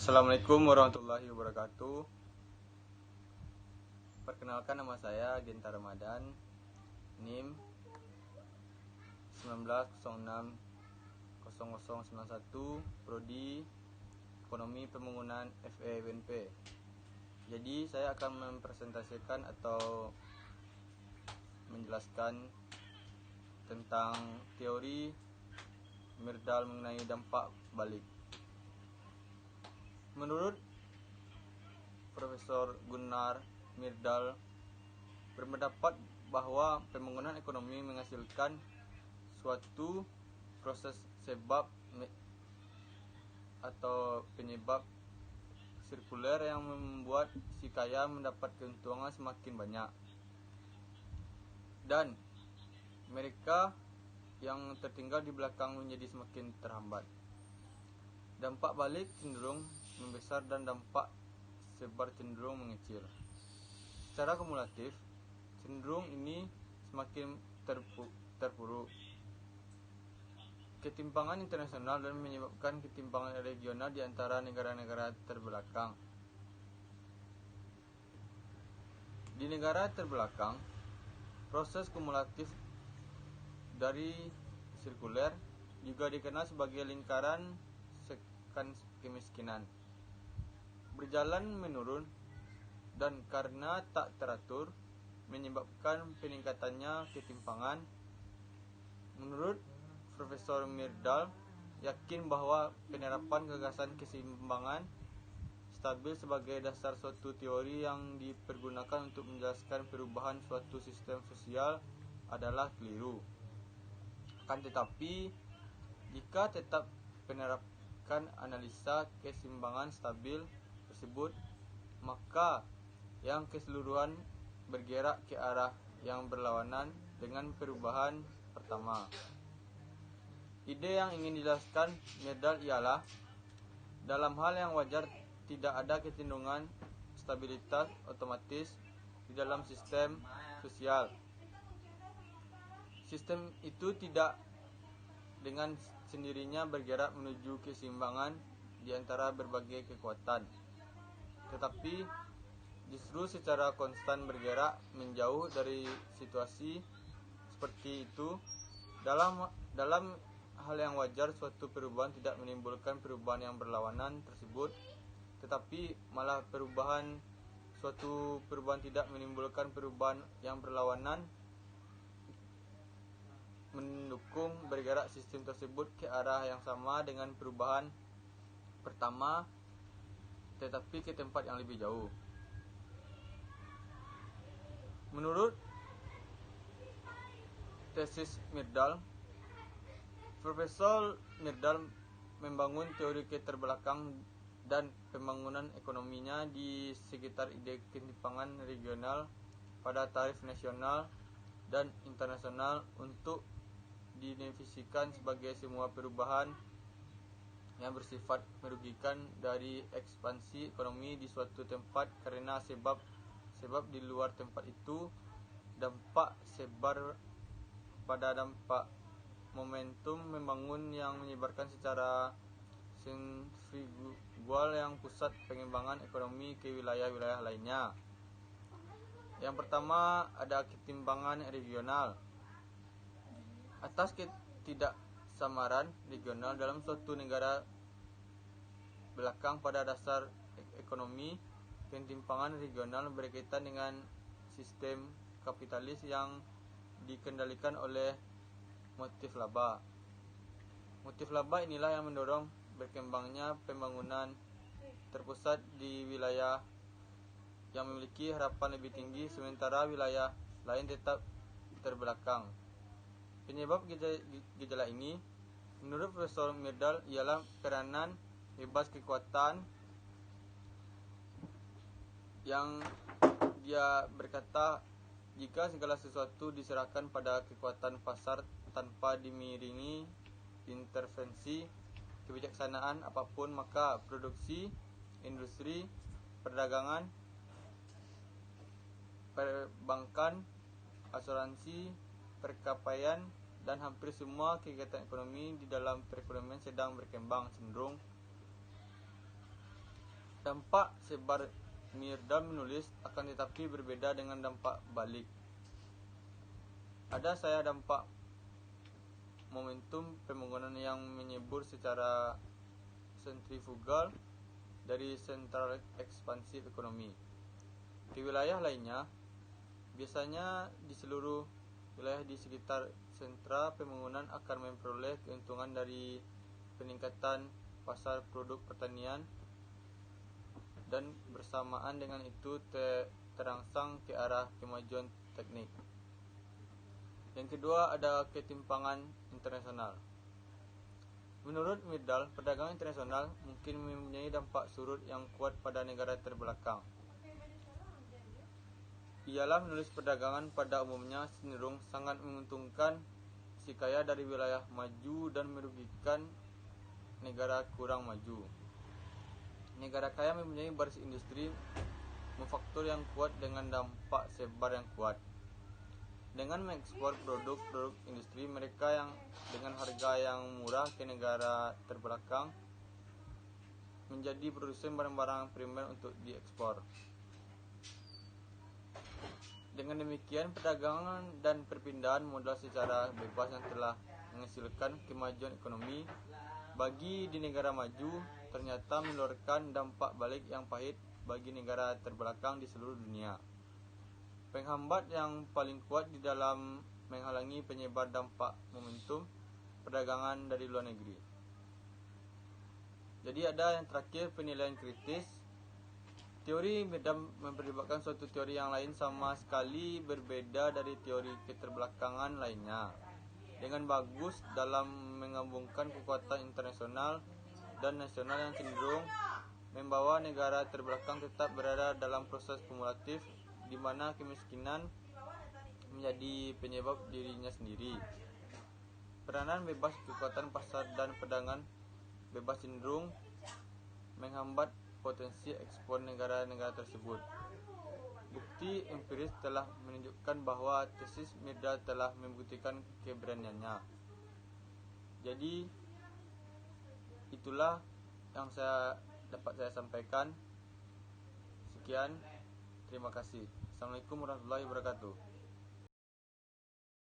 Assalamualaikum warahmatullahi wabarakatuh. Perkenalkan, nama saya Genta Ramadan, NIM 19060091, Prodi Ekonomi Pembangunan FEBNP. Jadi saya akan mempresentasikan atau menjelaskan tentang teori Myrdal mengenai dampak balik. Menurut Profesor Gunnar Myrdal berpendapat bahwa pembangunan ekonomi menghasilkan suatu proses sebab atau penyebab sirkuler yang membuat si kaya mendapat keuntungan semakin banyak dan mereka yang tertinggal di belakang menjadi semakin terhambat. Dampak balik cenderung membesar dan dampak sebar cenderung mengecil. Secara kumulatif, cenderung ini semakin terpuruk. Ketimpangan internasional dan menyebabkan ketimpangan regional di antara negara-negara terbelakang. Di negara terbelakang, proses kumulatif dari sirkuler juga dikenal sebagai lingkaran kemiskinan. Berjalan menurun dan karena tak teratur menyebabkan peningkatannya ketimpangan. Menurut Profesor Myrdal, yakin bahwa penerapan gagasan keseimbangan stabil sebagai dasar suatu teori yang dipergunakan untuk menjelaskan perubahan suatu sistem sosial adalah keliru. Akan tetapi, jika tetap menerapkan analisa keseimbangan stabil tersebut, maka yang keseluruhan bergerak ke arah yang berlawanan dengan perubahan pertama. Ide yang ingin dijelaskan Myrdal ialah dalam hal yang wajar tidak ada kecenderungan stabilitas otomatis di dalam sistem sosial. Sistem itu tidak dengan sendirinya bergerak menuju keseimbangan di antara berbagai kekuatan, tetapi justru secara konstan bergerak menjauh dari situasi seperti itu. Dalam hal yang wajar, suatu perubahan tidak menimbulkan perubahan yang berlawanan tersebut, tetapi malah suatu perubahan tidak menimbulkan perubahan yang berlawanan, mendukung bergerak sistem tersebut ke arah yang sama dengan perubahan pertama, tetapi ke tempat yang lebih jauh. Menurut tesis Myrdal, Profesor Myrdal membangun teori keterbelakang dan pembangunan ekonominya di sekitar ide ketimpangan regional pada taraf nasional dan internasional untuk didefinisikan sebagai semua perubahan yang bersifat merugikan dari ekspansi ekonomi di suatu tempat karena sebab di luar tempat itu. Dampak sebar pada dampak momentum membangun yang menyebarkan secara sentrifugal yang pusat pengembangan ekonomi ke wilayah-wilayah lainnya. Yang pertama, ada ketimpangan regional. Atas ketidaksamaran regional dalam suatu negara belakang pada dasar ekonomi, ketimpangan regional berkaitan dengan sistem kapitalis yang dikendalikan oleh motif laba. Motif laba inilah yang mendorong berkembangnya pembangunan terpusat di wilayah yang memiliki harapan lebih tinggi, sementara wilayah lain tetap terbelakang. Penyebab gejala ini, menurut Profesor Myrdal, ialah peranan bebas kekuatan yang dia berkata, jika segala sesuatu diserahkan pada kekuatan pasar tanpa diiringi intervensi kebijaksanaan apapun, maka produksi, industri, perdagangan, perbankan, asuransi, perkapaian, dan hampir semua kegiatan ekonomi di dalam perekonomian sedang berkembang cenderung Dampak sebar Myrdal menulis akan tetapi berbeda dengan dampak balik. Ada saya dampak momentum pembangunan yang menyebur secara sentrifugal dari sentral ekspansif ekonomi ke wilayah lainnya. Biasanya di seluruh wilayah di sekitar sentra pembangunan akan memperoleh keuntungan dari peningkatan pasar produk pertanian, dan bersamaan dengan itu terangsang ke arah kemajuan teknik. Yang kedua, ada ketimpangan internasional. Menurut Myrdal, perdagangan internasional mungkin mempunyai dampak surut yang kuat pada negara terbelakang. Ialah menulis perdagangan pada umumnya cenderung sangat menguntungkan si kaya dari wilayah maju dan merugikan negara kurang maju. Negara kaya mempunyai basis industri manufaktur yang kuat dengan dampak sebar yang kuat. Dengan mengekspor produk-produk industri mereka yang dengan harga yang murah ke negara terbelakang, menjadi produsen barang-barang primer untuk diekspor. Dengan demikian, perdagangan dan perpindahan modal secara bebas yang telah menghasilkan kemajuan ekonomi bagi di negara maju ternyata mengeluarkan dampak balik yang pahit bagi negara terbelakang di seluruh dunia. Penghambat yang paling kuat di dalam menghalangi penyebar dampak momentum perdagangan dari luar negeri. Jadi ada yang terakhir, penilaian kritis. Teori Myrdal memperlibatkan suatu teori yang lain sama sekali berbeda dari teori keterbelakangan lainnya, dengan bagus dalam menggabungkan kekuatan internasional dan nasional yang cenderung membawa negara terbelakang tetap berada dalam proses kumulatif di mana kemiskinan menjadi penyebab dirinya sendiri. Peranan bebas kekuatan pasar dan perdagangan bebas cenderung menghambat potensi ekspor negara-negara tersebut. Bukti empiris telah menunjukkan bahwa tesis Myrdal telah membuktikan keberaniannya. Jadi itulah yang dapat saya sampaikan. Sekian, terima kasih. Assalamualaikum warahmatullahi wabarakatuh.